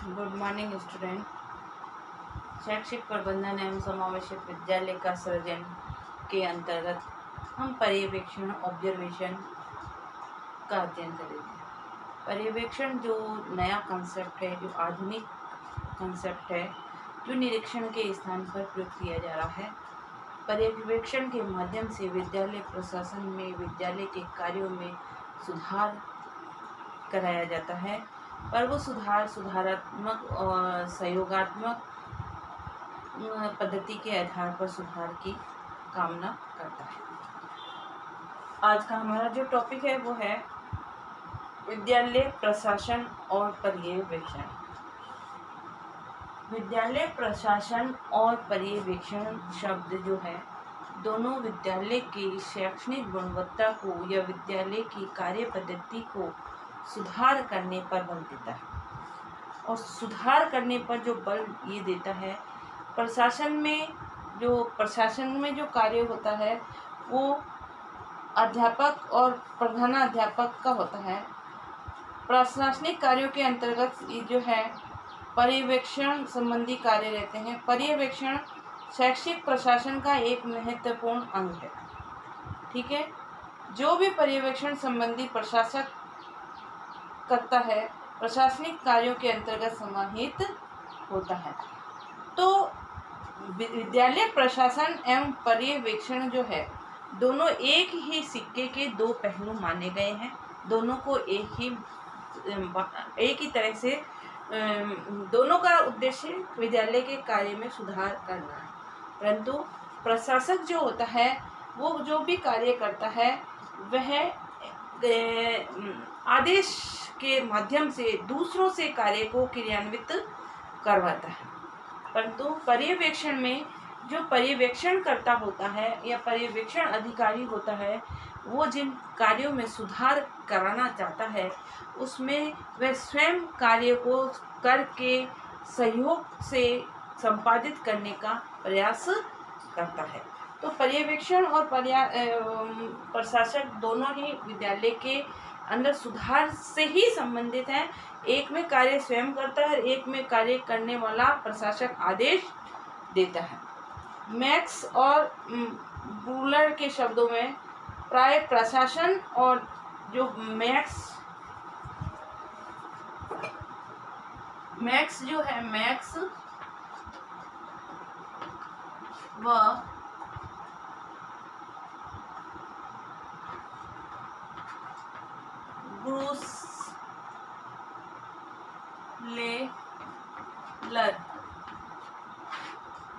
Good morning student. शैक्षिक प्रबंधन एवं समावेशित विद्यालय का सृजन के अंतर्गत हम पर्यवेक्षण ऑब्जर्वेशन का अध्ययन करेंगे। पर्यवेक्षण जो नया कंसेप्ट है, जो आधुनिक कंसेप्ट है, जो निरीक्षण के स्थान पर प्रयोग किया जा रहा है। पर्यवेक्षण के माध्यम से विद्यालय प्रशासन में विद्यालय के कार्यों में सुधार कराया जाता है, पर वो सुधारात्मक और सहयोगात्मक पद्धति के आधार पर सुधार की कामना करता है। आज का हमारा जो टॉपिक है वो है विद्यालय प्रशासन और पर्यवेक्षण। विद्यालय प्रशासन और पर्यवेक्षण शब्द जो है दोनों विद्यालय की शैक्षणिक गुणवत्ता को या विद्यालय की कार्य पद्धति को सुधार करने पर बल देता है। और सुधार करने पर जो बल ये देता है, प्रशासन में जो कार्य होता है वो अध्यापक और प्रधानाध्यापक का होता है। प्रशासनिक कार्यों के अंतर्गत ये जो है पर्यवेक्षण संबंधी कार्य रहते हैं। पर्यवेक्षण शैक्षिक प्रशासन का एक महत्वपूर्ण अंग है। ठीक है, जो भी पर्यवेक्षण संबंधी प्रशासक करता है प्रशासनिक कार्यों के अंतर्गत समाहित होता है। तो विद्यालय प्रशासन एवं पर्यवेक्षण जो है दोनों एक ही सिक्के के दो पहलू माने गए हैं। दोनों को एक ही तरह से दोनों का उद्देश्य विद्यालय के कार्य में सुधार करना है। परंतु प्रशासक जो होता है वो जो भी कार्य करता है वह आदेश के माध्यम से दूसरों से कार्य को क्रियान्वित करवाता है। परंतु पर्यवेक्षण में जो पर्यवेक्षण करता होता है या पर्यवेक्षण अधिकारी होता है वो जिन कार्यों में सुधार कराना चाहता है उसमें वह स्वयं कार्य को करके सहयोग से संपादित करने का प्रयास करता है। तो पर्यवेक्षण और प्रशासक दोनों ही विद्यालय के अंदर सुधार से ही संबंधित हैं। एक में कार्य स्वयं करता है, एक में कार्य करने वाला प्रशासक आदेश देता है। मैक्स और ब्रूलर के शब्दों में प्राय प्रशासन और जो मैक्स जो है मैक्स व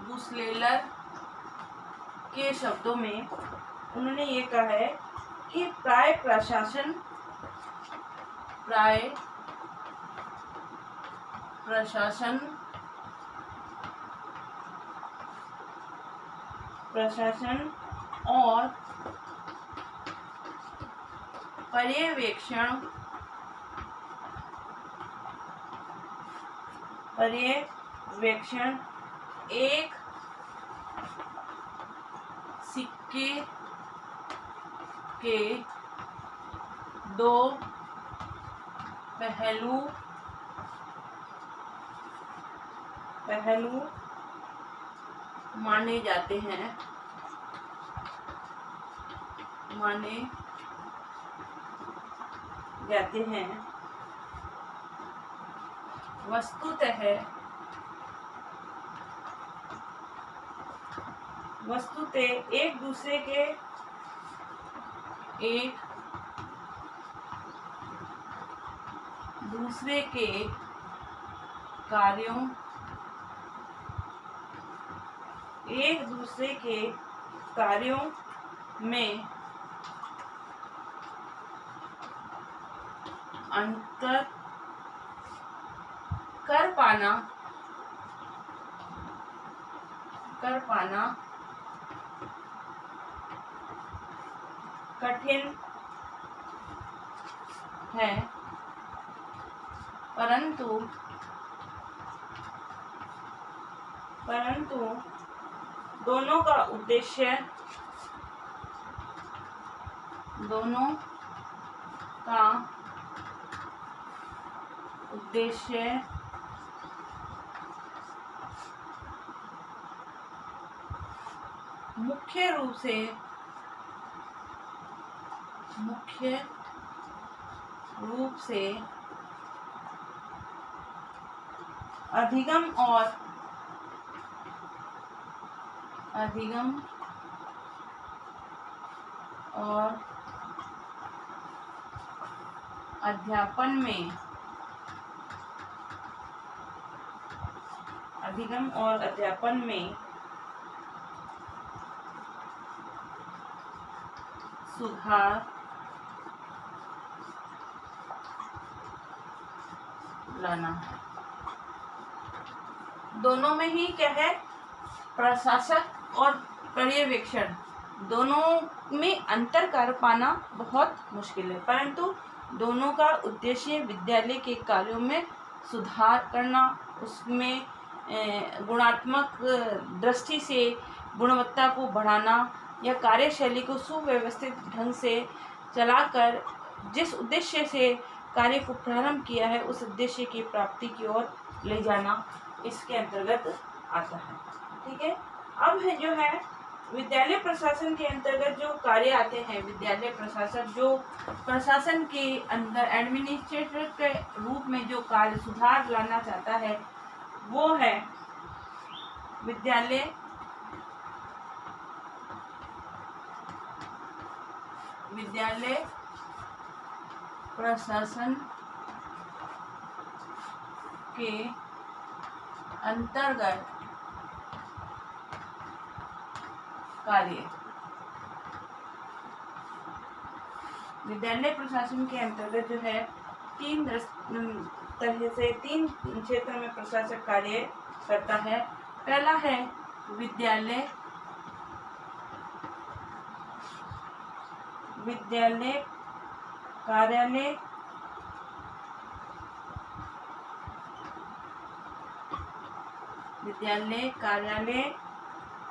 बुसलेलर के शब्दों में उन्होंने ये कहा है कि प्राय प्रशासन और पर्यवेक्षण एक सिक्के के दो पहलू माने जाते हैं। वस्तुतः एक दूसरे के कार्यों में अंतर कर पाना कठिन है, परंतु दोनों का उद्देश्य मुख्य रूप से अधिगम और अध्यापन में सुधार लाना है। दोनों में ही क्या है, प्रशासक और पर्यवेक्षण दोनों में अंतर कर पाना बहुत मुश्किल है, परंतु दोनों का उद्देश्य विद्यालय के कार्यों में सुधार करना, उसमें गुणात्मक दृष्टि से गुणवत्ता को बढ़ाना या कार्यशैली को सुव्यवस्थित ढंग से चलाकर जिस उद्देश्य से कार्य को प्रारंभ किया है उस उद्देश्य की प्राप्ति की ओर ले जाना इसके अंतर्गत आता है। ठीक है। अब है जो है विद्यालय प्रशासन के अंतर्गत जो कार्य आते हैं, विद्यालय प्रशासक जो प्रशासन के अंदर एडमिनिस्ट्रेटर के रूप में जो कार्य सुधार लाना चाहता है वो है विद्यालय प्रशासन के अंतर्गत कार्य। विद्यालय प्रशासन के अंतर्गत जो है तीन क्षेत्र में प्रशासक कार्य करता है। पहला है विद्यालय कार्यालय,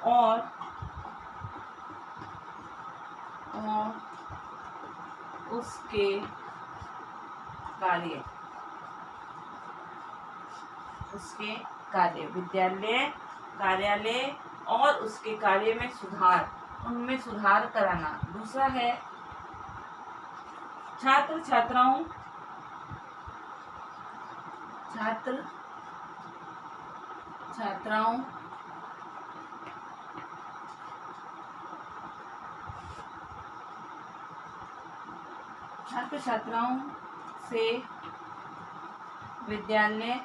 और उसके कार्य। विद्यालय कार्यालय और उसके कार्य में उनमें सुधार कराना। दूसरा है छात्र छात्राओं से विद्यालय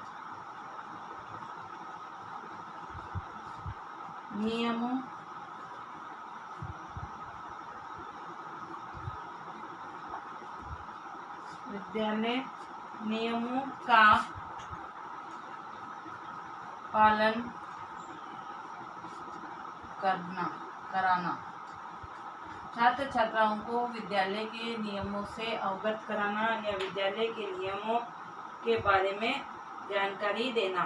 नियमों का पालन कराना। छात्र छात्राओं को विद्यालय के नियमों से अवगत कराना या विद्यालय के नियमों के बारे में जानकारी देना।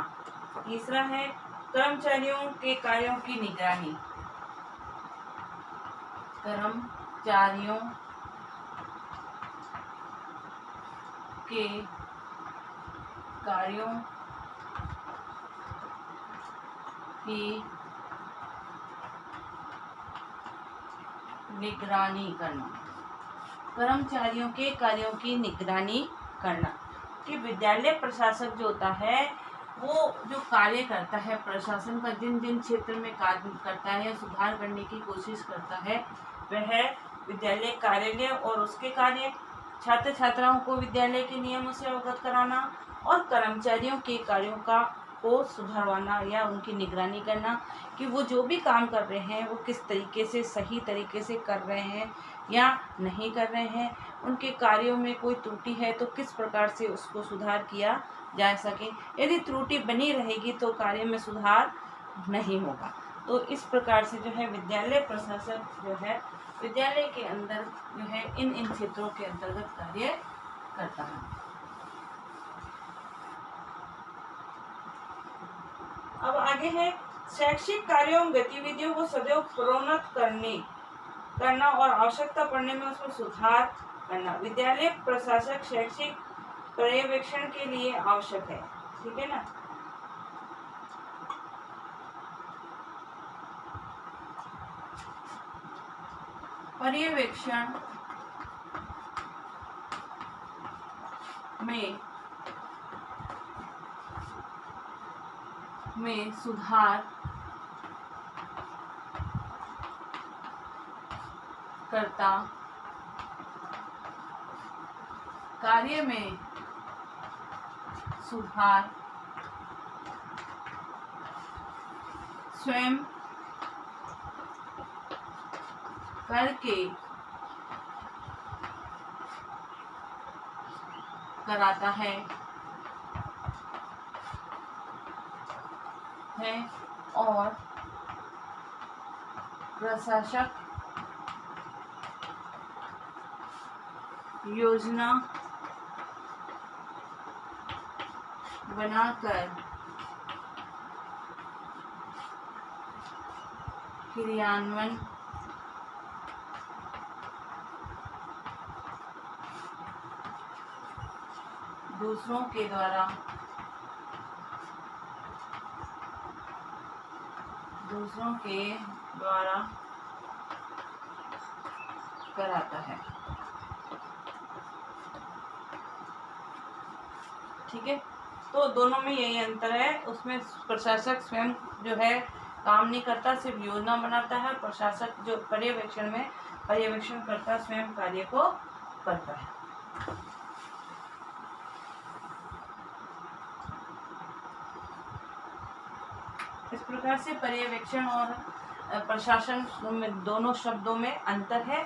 तीसरा है कर्मचारियों के कार्यों की निगरानी। कर्मचारियों के कार्यों की निगरानी करना। कि विद्यालय प्रशासक जो होता है वो जो कार्य करता है प्रशासन का, जिन जिन क्षेत्र में कार्य करता है या सुधार करने की कोशिश करता है वह विद्यालय कार्यालय और उसके कार्य, छात्र छात्राओं को विद्यालय के नियमों से अवगत कराना और कर्मचारियों के कार्यों को सुधारवाना या उनकी निगरानी करना कि वो जो भी काम कर रहे हैं वो किस तरीके से सही तरीके से कर रहे हैं या नहीं कर रहे हैं। उनके कार्यों में कोई त्रुटि है तो किस प्रकार से उसको सुधार किया जा सके। यदि त्रुटि बनी रहेगी तो कार्य में सुधार नहीं होगा। तो इस प्रकार से जो है विद्यालय प्रशासक जो है विद्यालय के अंदर जो है इन क्षेत्रों के अंतर्गत कार्य करता है। अब आगे है शैक्षिक कार्यों गतिविधियों को सदैव प्रोन्नत करना और आवश्यकता पड़ने में उसमें सुधार करना। विद्यालय प्रशासक शैक्षिक पर्यवेक्षण के लिए आवश्यक है। ठीक है ना। पर्यवेक्षण में सुधार करता, कार्य में सुधार स्वयं करके कराता है और प्रशासक योजना बनाकर क्रियान्वयन दूसरों के द्वारा कराता है। ठीक है, तो दोनों में यही अंतर है। उसमें प्रशासक स्वयं जो है काम नहीं करता, सिर्फ योजना बनाता है। प्रशासक जो पर्यवेक्षण करता स्वयं कार्य को करता है। इस प्रकार से पर्यवेक्षण और प्रशासन में दोनों शब्दों में अंतर है।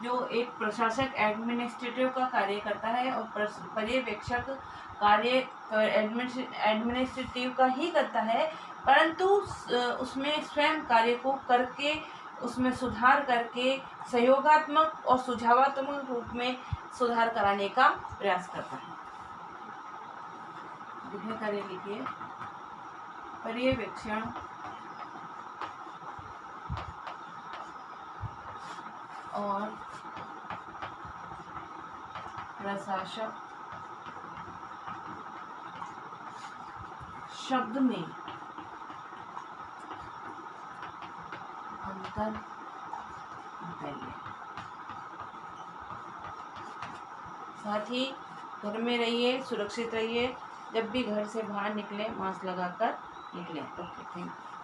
जो एक प्रशासक एडमिनिस्ट्रेटिव का कार्य करता है और पर्यवेक्षक कार्य एडमिनिस्ट्रेटिव का ही करता है, परंतु उसमें स्वयं कार्य को करके उसमें सुधार करके सहयोगात्मक और सुझावात्मक रूप में सुधार कराने का प्रयास करता है। कार्य लिखिए, पर्यवेक्षण और प्रशासक शब्द में अंतर बताइए। साथ ही घर में रहिए, सुरक्षित रहिए। जब भी घर से बाहर निकले मास्क लगाकर निकलें। Okay, thank you.